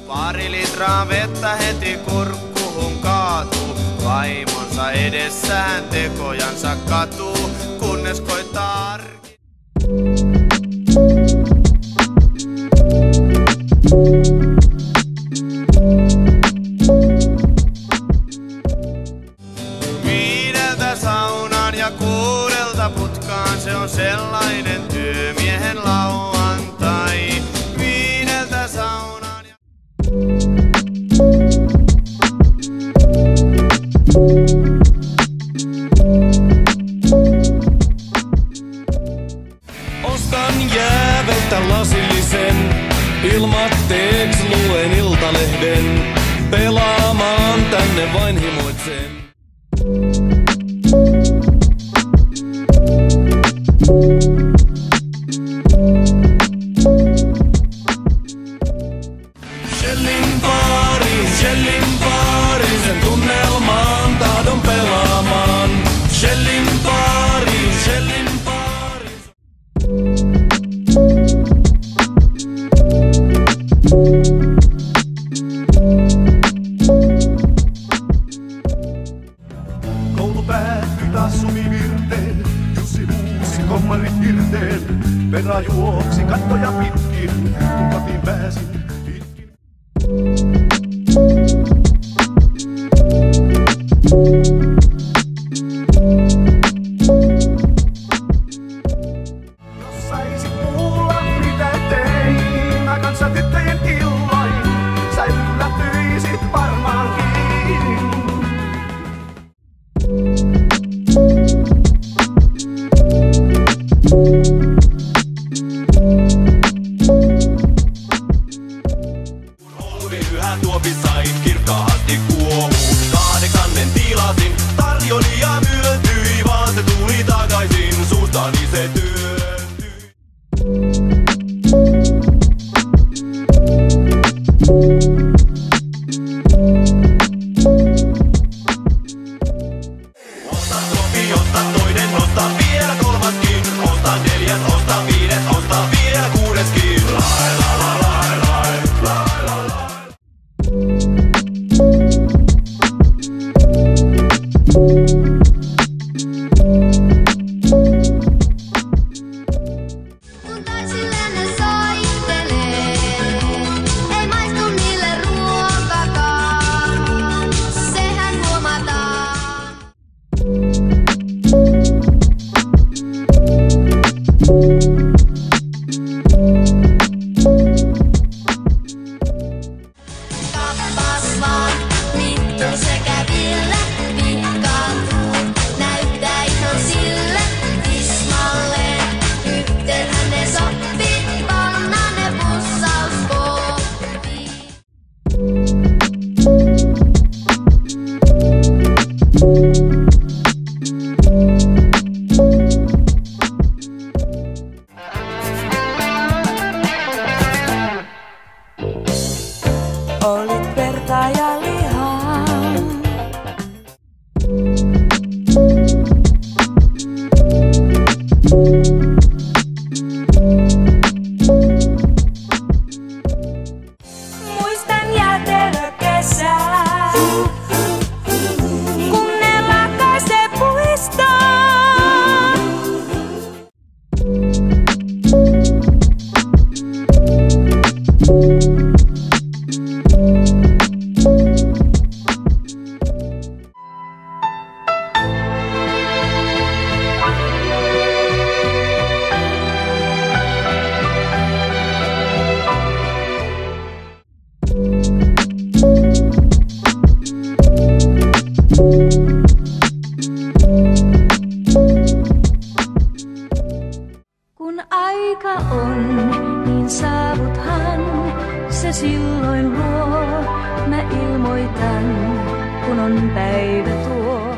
Pari litraa vettä heti kurkkuhun kaatuu. Vaimonsa edessään tekojansa katuu, kunnes koittaa arki. Viideltä saunaan ja 6 putkaan, se on sellainen työmiehen lauantai. 5 saunaan ja... Ostan jäävettä lasillisen, ilmatteeks luen Iltalehden. Pelaamaan tänne vain himoitsen. Shellin baari, sen tunnelmaan tahdon pelaamaan. Shellin baari. Koulu päättyi taas suvivirteen, Jussi huusi kommarit irteen. Perä juoksi kattoja pitkin, kun kotiin pääsin pitkin. Jos saisit kuulla mitä tein, mä kanssa tyttöjen illoin, sä yllätyisit varmaankin. Yhä tuopi sain, kirkkaasti kuohuu. 8 tilasin, tarjoilija myöntyi, vaan se tuli takaisin, suustani se työntyi. Osta Sofi, osta toinen, osta vielä 3:skin. Osta 4, osta 5, osta vielä 6:skin. Kun toisille ne soittelee, ei maistu niille ruokakaan, sehän huomataan. Kappas vaan, vittu sekä Ville vikkaantuu, näyttää ihan sille tismalleen. Yhtenhän ne sopii, panna ne pussauskooppiin. Olit verta ja lihaa. Muistan jäätelökesää, kun ne lakaisee puistoon. Kun aika on, niin saavuthan se silloin luo. Mä ilmoitan, kun on päivä tuo.